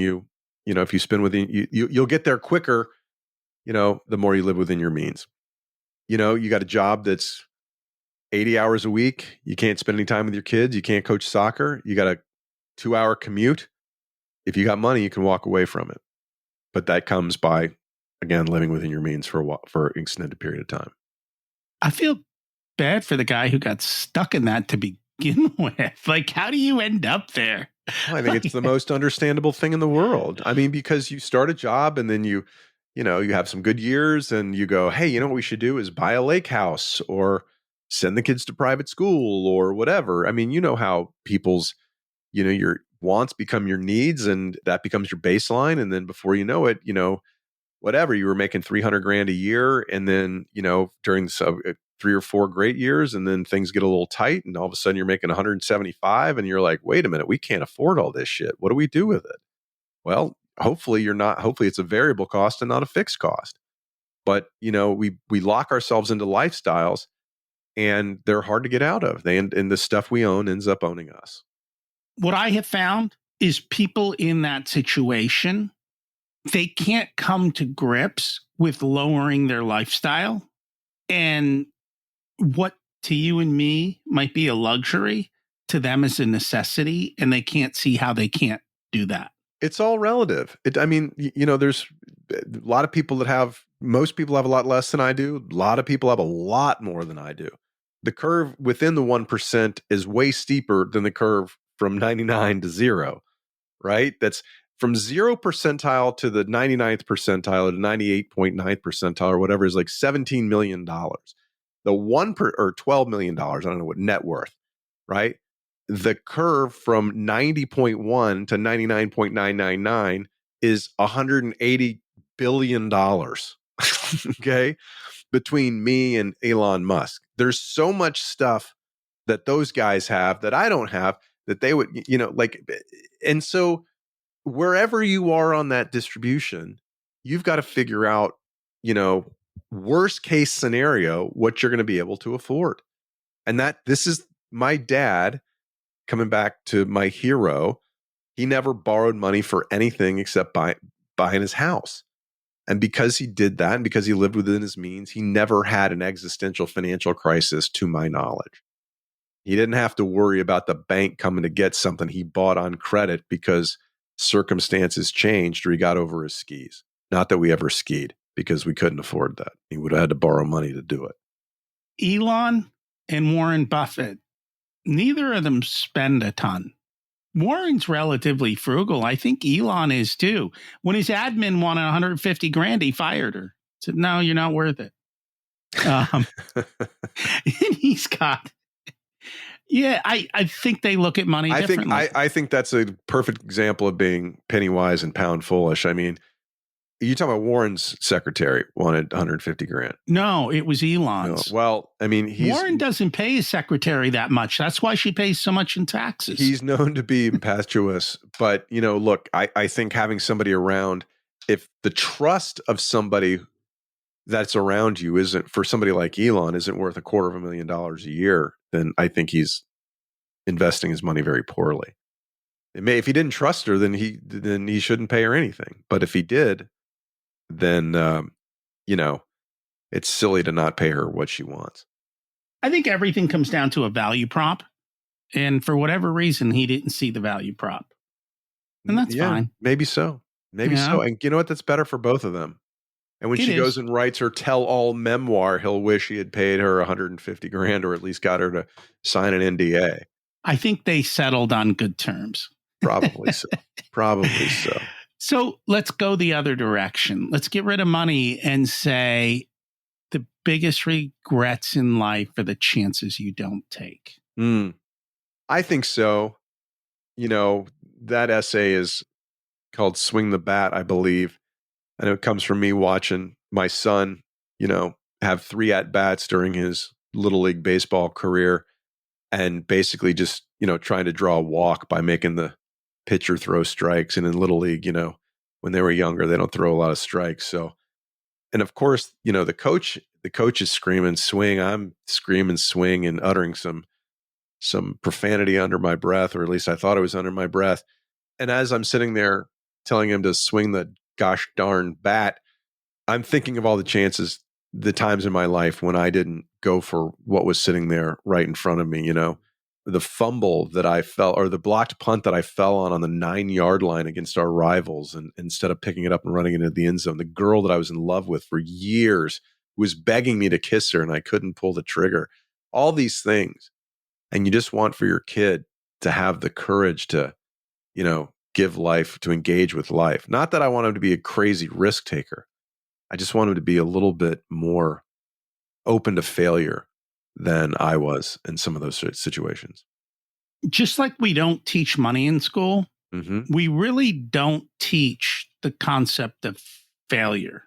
if you spend within, you'll get there quicker, the more you live within your means. You got a job that's 80 hours a week. You can't spend any time with your kids. You can't coach soccer. You got a 2-hour commute. if you got money, you can walk away from it. But that comes by, again, living within your means for for an extended period of time. I feel bad for the guy who got stuck in that to begin with. Like, how do you end up there? Well, I think it's the most understandable thing in the world. I mean, because you start a job and then you have some good years and you go, hey, you know what we should do is buy a lake house or send the kids to private school or whatever. I mean, you know how people's, your wants become your needs and that becomes your baseline. And then before you know it, whatever, you were making 300 grand a year. And then, during 3 or 4 great years, and then things get a little tight and all of a sudden you're making 175 and you're like, wait a minute, we can't afford all this shit. What do we do with it? Well, hopefully it's a variable cost and not a fixed cost. But, we lock ourselves into lifestyles and they're hard to get out of. And the stuff we own ends up owning us. What I have found is people in that situation, they can't come to grips with lowering their lifestyle. And what to you and me might be a luxury, to them is a necessity, and they can't see how they can't do that. It's all relative. There's a lot of people most people have a lot less than I do. A lot of people have a lot more than I do. The curve within the 1% is way steeper than the curve from 99 to 0, right? That's from 0 percentile to the 99th percentile to 98.9th percentile or whatever is like $17 million. The or $12 million, I don't know what net worth, right? The curve from 90.1 to 99.999 is $180 billion. Okay. Between me and Elon Musk, there's so much stuff that those guys have that I don't have that they would, and so wherever you are on that distribution, you've got to figure out, worst case scenario, what you're going to be able to afford. And this is my dad coming back to my hero. He never borrowed money for anything except buying his house. And because he did that and because he lived within his means, he never had an existential financial crisis to my knowledge. He didn't have to worry about the bank coming to get something he bought on credit because circumstances changed or he got over his skis. Not that we ever skied because we couldn't afford that. He would have had to borrow money to do it. Elon and Warren Buffett, neither of them spend a ton. Warren's relatively frugal. I think Elon is too. When his admin wanted 150 grand, he fired her. Said, no, you're not worth it. And he's got, I think they look at money differently. I think that's a perfect example of being penny wise and pound foolish. I mean, you talking about Warren's secretary wanted 150 grand. No, it was Elon's. No. Well, I mean, Warren doesn't pay his secretary that much. That's why she pays so much in taxes. He's known to be impetuous, but look, I think having somebody around, if the trust of somebody that's around you isn't, for somebody like Elon, isn't worth $250,000 a year, then I think he's investing his money very poorly. If he didn't trust her, then he shouldn't pay her anything. But if he did, then it's silly to not pay her what she wants. I think everything comes down to a value prop, and for whatever reason, he didn't see the value prop, and that's fine. Maybe so. So. And you know what? That's better for both of them. And when she goes and writes her tell-all memoir, he'll wish he had paid her 150 grand or at least got her to sign an NDA. I think they settled on good terms. Probably so. Probably so. So let's go the other direction. Let's get rid of money and say the biggest regrets in life are the chances you don't take. I think so. That essay is called Swing the Bat, I believe. And it comes from me watching my son, have 3 at-bats during his Little League baseball career and basically just, trying to draw a walk by making the pitcher throw strikes. And in Little League, when they were younger, they don't throw a lot of strikes. So, and of course, the coach is screaming swing. I'm screaming swing and uttering some profanity under my breath, or at least I thought it was under my breath. And as I'm sitting there telling him to swing the gosh darn bat, I'm thinking of all the times in my life when I didn't go for what was sitting there right in front of me, the fumble that I fell, or the blocked punt that I fell on the 9-yard line against our rivals, and instead of picking it up and running it into the end zone, the girl that I was in love with for years was begging me to kiss her, and I couldn't pull the trigger. All these things, and you just want for your kid to have the courage to, give life, to engage with life. Not that I want him to be a crazy risk taker. I just want him to be a little bit more open to failure than I was in some of those situations. Just like we don't teach money in school, Mm-hmm. we really don't teach the concept of failure.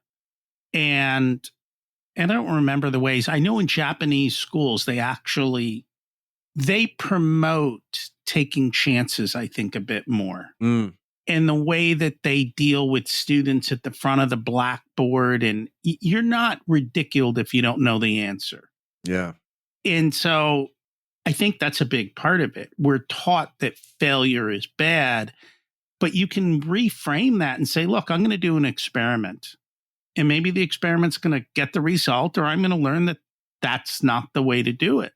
And I don't remember the ways. I know in Japanese schools, they promote taking chances, I think, a bit more. Mm. And the way that they deal with students at the front of the blackboard, and you're not ridiculed if you don't know the answer. Yeah. And so I think that's a big part of it. We're taught that failure is bad, but you can reframe that and say, look, I'm going to do an experiment. And maybe the experiment's going to get the result, or I'm going to learn that that's not the way to do it.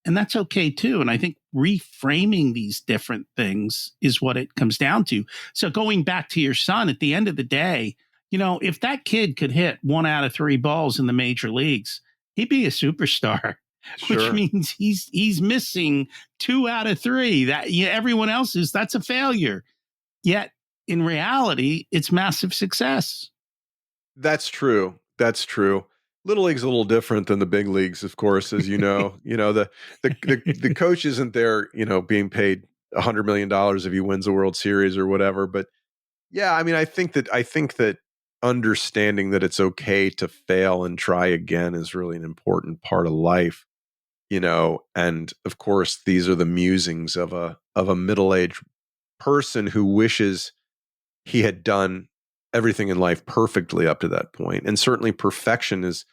And that's okay too. And I think reframing these different things is what it comes down to. So going back to your son, at the end of the day, if that kid could hit 1 out of 3 balls in the major leagues, he'd be a superstar. Sure. Which means he's missing 2 out of 3. That everyone else that's a failure. Yet in reality, it's massive success. That's true. That's true. Little league's a little different than the big leagues, of course, as you know. The coach isn't there, being paid $100 million if he wins the World Series or whatever. But yeah, I mean, I think that understanding that it's okay to fail and try again is really an important part of life. And of course, these are the musings of a middle-aged person who wishes he had done everything in life perfectly up to that point. And certainly perfection is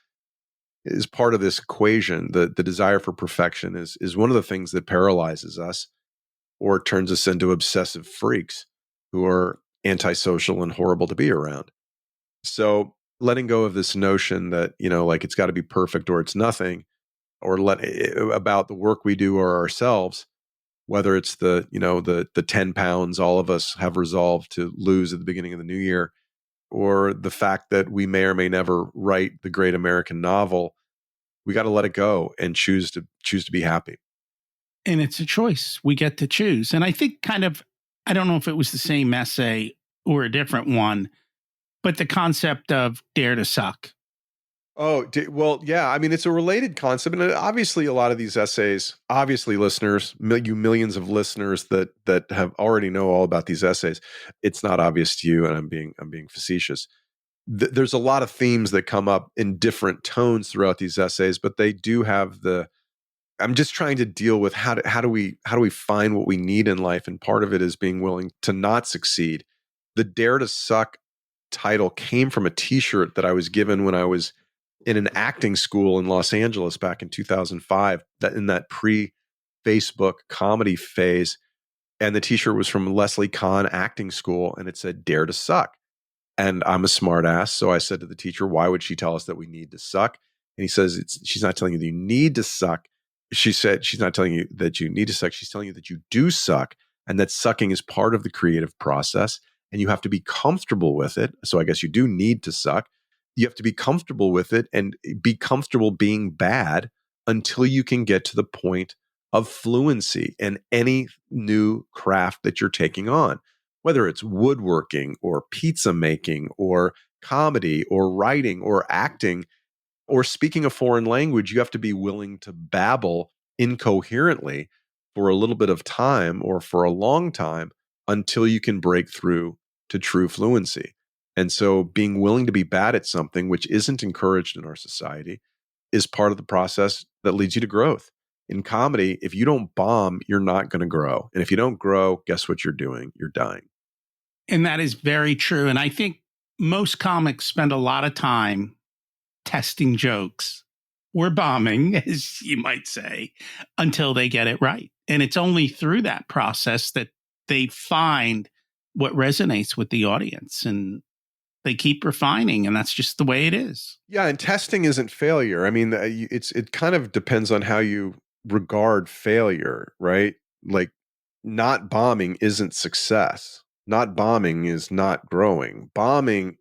part of this equation. The desire for perfection is one of the things that paralyzes us or turns us into obsessive freaks who are antisocial and horrible to be around. So letting go of this notion that, like it's got to be perfect or it's nothing, or about the work we do or ourselves, whether it's the 10 pounds all of us have resolved to lose at the beginning of the new year, or the fact that we may or may never write the great American novel, we got to let it go and choose to be happy. And it's a choice. We get to choose. And I think I don't know if it was the same essay or a different one, but the concept of dare to suck. Oh, well, yeah. I mean, it's a related concept. And obviously a lot of these essays, listeners, you millions of listeners that have already know all about these essays, it's not obvious to you. And I'm being facetious. There's a lot of themes that come up in different tones throughout these essays, but they do have I'm just trying to deal with how do we find what we need in life. And part of it is being willing to not succeed. The Dare to Suck title came from a t-shirt that I was given when I was in an acting school in Los Angeles back in 2005, that in that pre-Facebook comedy phase. And the t-shirt was from Leslie Kahn Acting School, and it said, Dare to Suck. And I'm a smart ass. So I said to the teacher, why would she tell us that we need to suck? And he says, she's not telling you that you need to suck. She said, she's not telling you that you need to suck. She's telling you that you do suck, and that sucking is part of the creative process, and you have to be comfortable with it. So I guess you do need to suck. You have to be comfortable with it and be comfortable being bad until you can get to the point of fluency in any new craft that you're taking on, whether it's woodworking or pizza making or comedy or writing or acting or speaking a foreign language. You have to be willing to babble incoherently for a little bit of time or for a long time until you can break through to true fluency. And so being willing to be bad at something, which isn't encouraged in our society, is part of the process that leads you to growth. In comedy, if you don't bomb, you're not going to grow. And if you don't grow, guess what you're doing? You're dying. And that is very true. And I think most comics spend a lot of time testing jokes or bombing, as you might say, until they get it right. And it's only through that process that they find what resonates with the audience, and they keep refining, and that's just the way it is. Yeah, and testing isn't failure. I mean, it kind of depends on how you regard failure, right? Like, not bombing isn't success. Not bombing is not growing. Bombing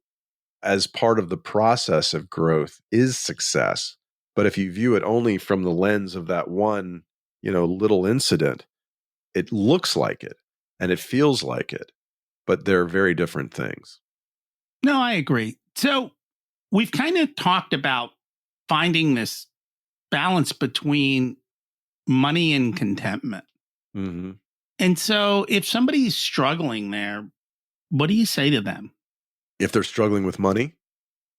as part of the process of growth is success. But if you view it only from the lens of that one, little incident, it looks like it and it feels like it, but they're very different things. No, I agree. So we've kind of talked about finding this balance between money and contentment. Mm-hmm. And so if somebody's struggling there, what do you say to them? If they're struggling with money?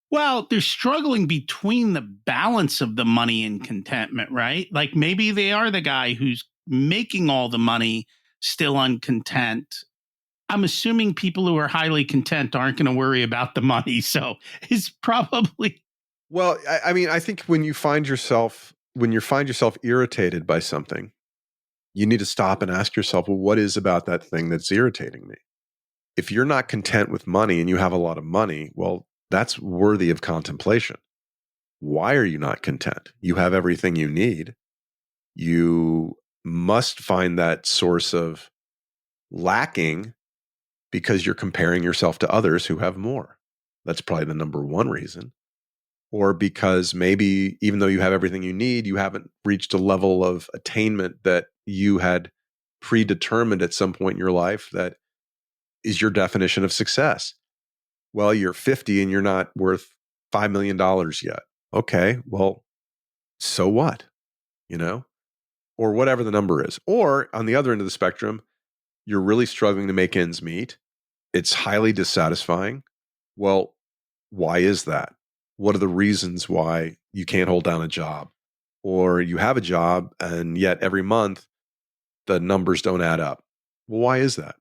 Well, they're struggling between the balance of the money and contentment, right? Like maybe they are the guy who's making all the money, still uncontent. I'm assuming people who are highly content aren't going to worry about the money. So it's probably. Well, I mean, I think when you find yourself irritated by something, you need to stop and ask yourself, well, what is about that thing that's irritating me? If you're not content with money and you have a lot of money, well, that's worthy of contemplation. Why are you not content? You have everything you need. You must find that source of lacking because you're comparing yourself to others who have more. That's probably the number one reason. Or because maybe even though you have everything you need, you haven't reached a level of attainment that you had predetermined at some point in your life that is your definition of success. Well, you're 50 and you're not worth $5 million yet. Okay, well, so what? Or whatever the number is. Or on the other end of the spectrum, you're really struggling to make ends meet. It's highly dissatisfying. Well, why is that? What are the reasons why you can't hold down a job? Or you have a job and yet every month the numbers don't add up. Well, why is that?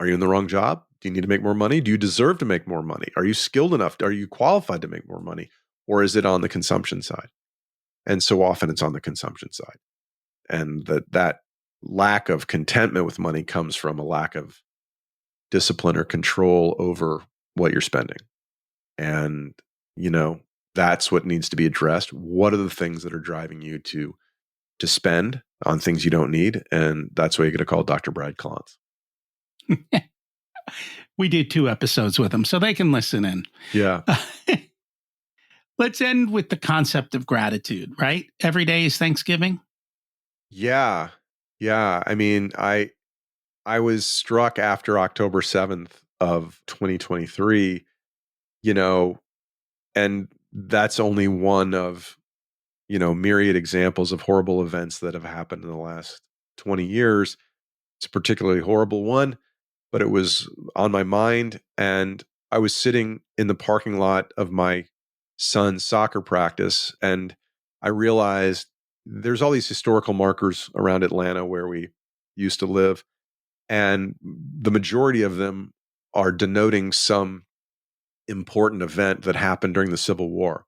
Are you in the wrong job? Do you need to make more money? Do you deserve to make more money? Are you skilled enough? Are you qualified to make more money? Or is it on the consumption side? And so often it's on the consumption side. And that lack of contentment with money comes from a lack of discipline or control over what you're spending. And, that's what needs to be addressed. What are the things that are driving you to spend on things you don't need? And that's why you get to call Dr. Brad Klontz. We did 2 episodes with them, so they can listen in. Yeah. Let's end with the concept of gratitude, right? Every day is Thanksgiving. Yeah. Yeah. I mean, I was struck after October 7th of 2023, and that's only one of, myriad examples of horrible events that have happened in the last 20 years. It's a particularly horrible one, but it was on my mind. And I was sitting in the parking lot of my son's soccer practice, and I realized there's all these historical markers around Atlanta where we used to live. And the majority of them are denoting some important event that happened during the Civil War.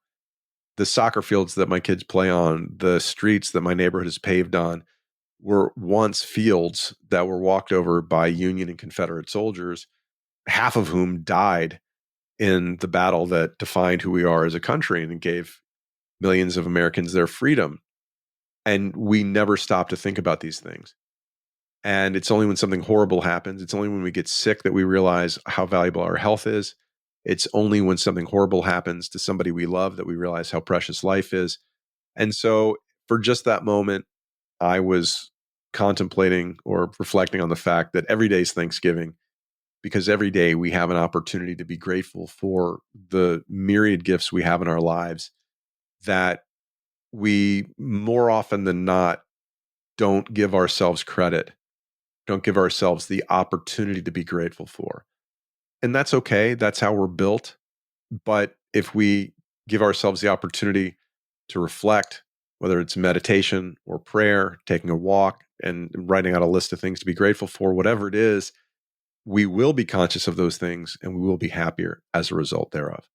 The soccer fields that my kids play on, the streets that my neighborhood is paved on, were once fields that were walked over by Union and Confederate soldiers, half of whom died in the battle that defined who we are as a country and gave millions of Americans their freedom. And we never stop to think about these things. And it's only when something horrible happens, it's only when we get sick that we realize how valuable our health is. It's only when something horrible happens to somebody we love that we realize how precious life is. And so for just that moment, I was contemplating or reflecting on the fact that every day is Thanksgiving, because every day we have an opportunity to be grateful for the myriad gifts we have in our lives that we more often than not don't give ourselves credit, don't give ourselves the opportunity to be grateful for. And that's okay. That's how we're built. But if we give ourselves the opportunity to reflect, whether it's meditation or prayer, taking a walk and writing out a list of things to be grateful for, whatever it is, we will be conscious of those things and we will be happier as a result thereof.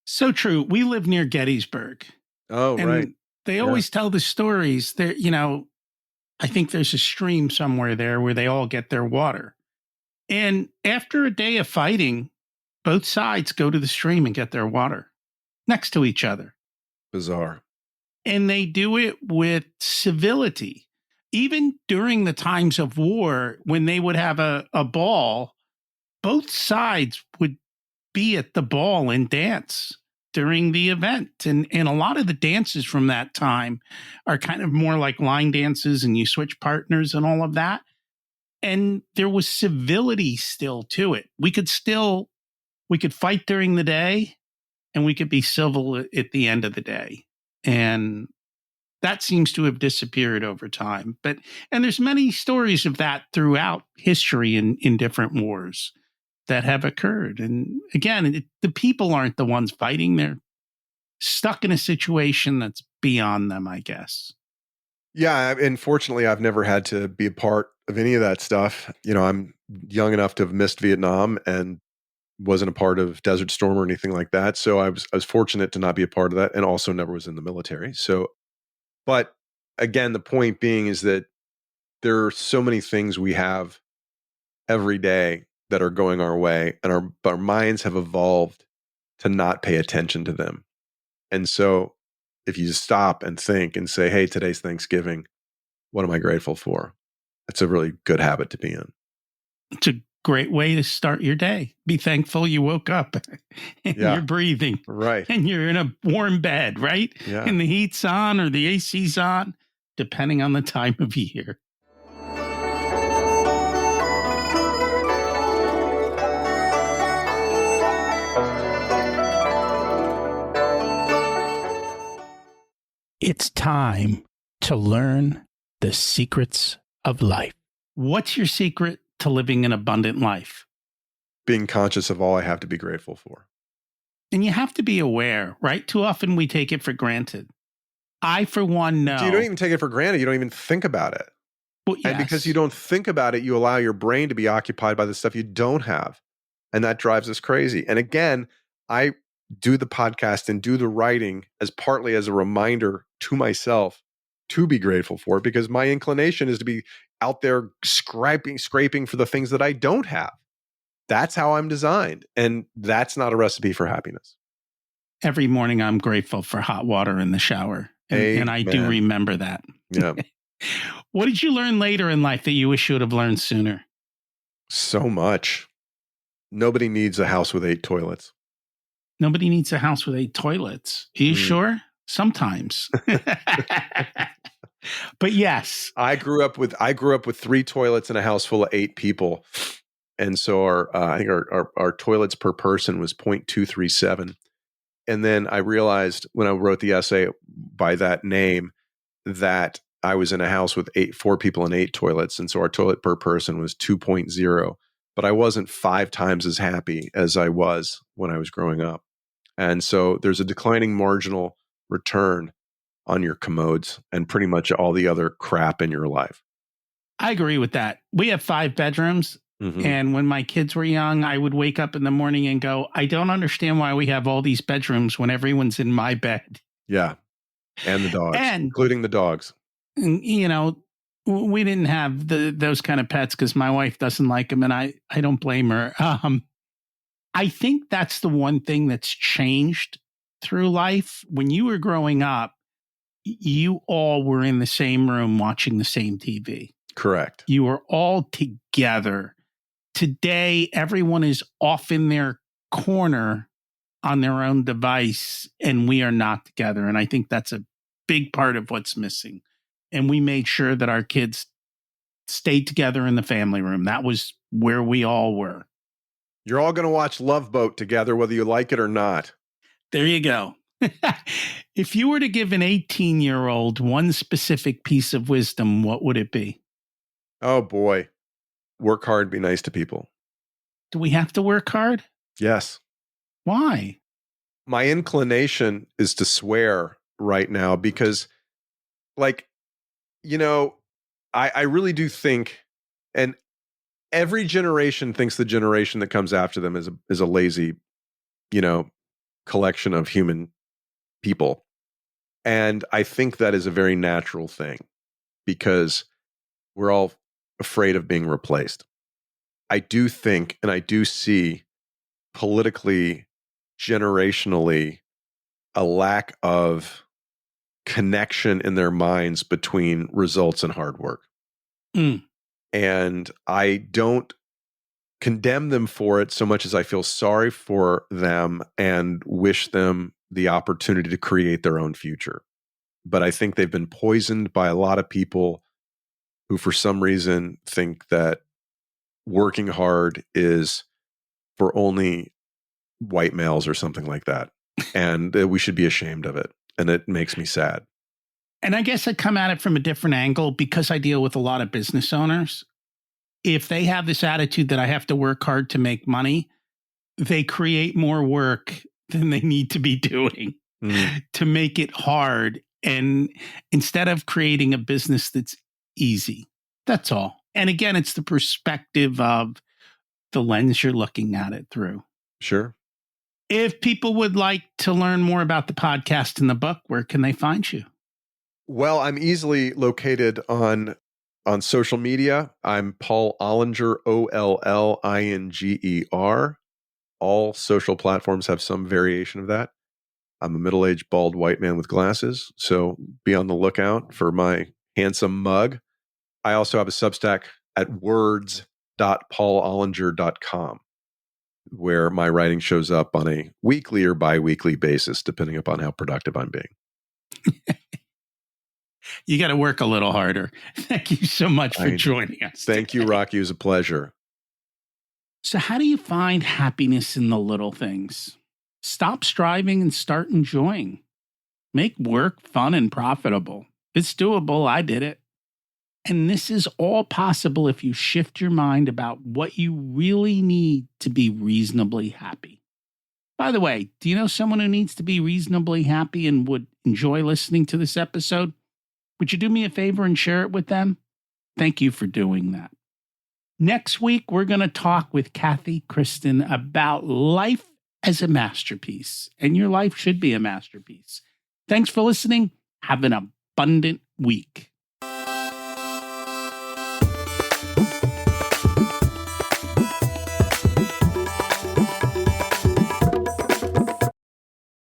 So true. We live near Gettysburg. Oh, and right. they Yeah. always tell the stories there, I think there's a stream somewhere there where they all get their water. And after a day of fighting, both sides go to the stream and get their water next to each other. Bizarre. And they do it with civility. Even during the times of war, when they would have a ball, both sides would be at the ball and dance during the event. And a lot of the dances from that time are kind of more like line dances, and you switch partners and all of that. And there was civility still to it. We could fight during the day, and we could be civil at the end of the day. And that seems to have disappeared over time. And there's many stories of that throughout history in different wars that have occurred. And again, the people aren't the ones fighting. They're stuck in a situation that's beyond them, I guess. Yeah, and fortunately, I've never had to be a part of any of that stuff. I'm young enough to have missed Vietnam and wasn't a part of Desert Storm or anything like that. So I was fortunate to not be a part of that, and also never was in the military. So, but again, the point being is that there are so many things we have every day that are going our way, and our minds have evolved to not pay attention to them. And so if you just stop and think and say, hey, today's Thanksgiving, what am I grateful for? That's a really good habit to be in. It's a great way to start your day. Be thankful you woke up and you're breathing. Right. And you're in a warm bed, right? Yeah. And the heat's on or the AC's on, depending on the time of year. It's time to learn the secrets of life. What's your secret to living an abundant life? Being conscious of all I have to be grateful for. And you have to be aware, right? Too often we take it for granted. I, for one, know. You don't even take it for granted. You don't even think about it. Well, yes. And because you don't think about it, you allow your brain to be occupied by the stuff you don't have. And that drives us crazy. And again, I do the podcast and do the writing as partly as a reminder to myself to be grateful for, because my inclination is to be out there scraping for the things that I don't have. That's how I'm designed. And that's not a recipe for happiness. Every morning I'm grateful for hot water in the shower. And I do remember that. Yeah. What did you learn later in life that you wish you would have learned sooner? So much. Nobody needs a house with 8 toilets. Nobody needs a house with 8 toilets. Are you sure? Sometimes. But yes. I grew up with 3 toilets in a house full of 8 people. And so I think our toilets per person was 0.237. And then I realized when I wrote the essay by that name that I was in a house with 4 people and 8 toilets. And so our toilet per person was 2.0. But I wasn't 5 times as happy as I was when I was growing up. And so there's a declining marginal return on your commodes and pretty much all the other crap in your life. I agree with that. We have 5 bedrooms. Mm-hmm. And when my kids were young, I would wake up in the morning and go, I don't understand why we have all these bedrooms when everyone's in my bed. Yeah. And the dogs, including the dogs. You know, we didn't have those kind of pets because my wife doesn't like them, and I don't blame her. I think that's the one thing that's changed through life. When you were growing up, you all were in the same room watching the same TV. Correct. You were all together. Today, everyone is off in their corner on their own device, and we are not together. And I think that's a big part of what's missing. And we made sure that our kids stayed together in the family room. That was where we all were. You're all going to watch Love Boat together, whether you like it or not. There you go. If you were to give an 18-year-old one specific piece of wisdom, what would it be? Oh, boy. Work hard, be nice to people. Do we have to work hard? Yes. Why? My inclination is to swear right now because, like, you know, I really do think, and every generation thinks the generation that comes after them is a lazy, collection of human people. And I think that is a very natural thing because we're all afraid of being replaced. I do think, and I do see politically, generationally, a lack of connection in their minds between results and hard work. Mm. And I don't condemn them for it so much as I feel sorry for them and wish them the opportunity to create their own future. But I think they've been poisoned by a lot of people who, for some reason, think that working hard is for only white males or something like that. And we should be ashamed of it. And it makes me sad. And I guess I come at it from a different angle because I deal with a lot of business owners. If they have this attitude that I have to work hard to make money, they create more work than they need to be doing to make it hard. And instead of creating a business that's easy, that's all. And again, it's the perspective of the lens you're looking at it through. Sure. If people would like to learn more about the podcast and the book, where can they find you? Well, I'm easily located on social media. I'm Paul Ollinger, Ollinger. All social platforms have some variation of that. I'm a middle-aged bald white man with glasses, so be on the lookout for my handsome mug. I also have a Substack at words.paulollinger.com, where my writing shows up on a weekly or bi-weekly basis, depending upon how productive I'm being. You got to work a little harder. Thank you so much for joining us. Thank you, Rocky. It was a pleasure. So how do you find happiness in the little things? Stop striving and start enjoying. Make work fun and profitable. It's doable. I did it. And this is all possible if you shift your mind about what you really need to be reasonably happy. By the way, do you know someone who needs to be reasonably happy and would enjoy listening to this episode? Would you do me a favor and share it with them? Thank you for doing that. Next week, we're going to talk with Kathy Kristen about life as a masterpiece. And your life should be a masterpiece. Thanks for listening. Have an abundant week.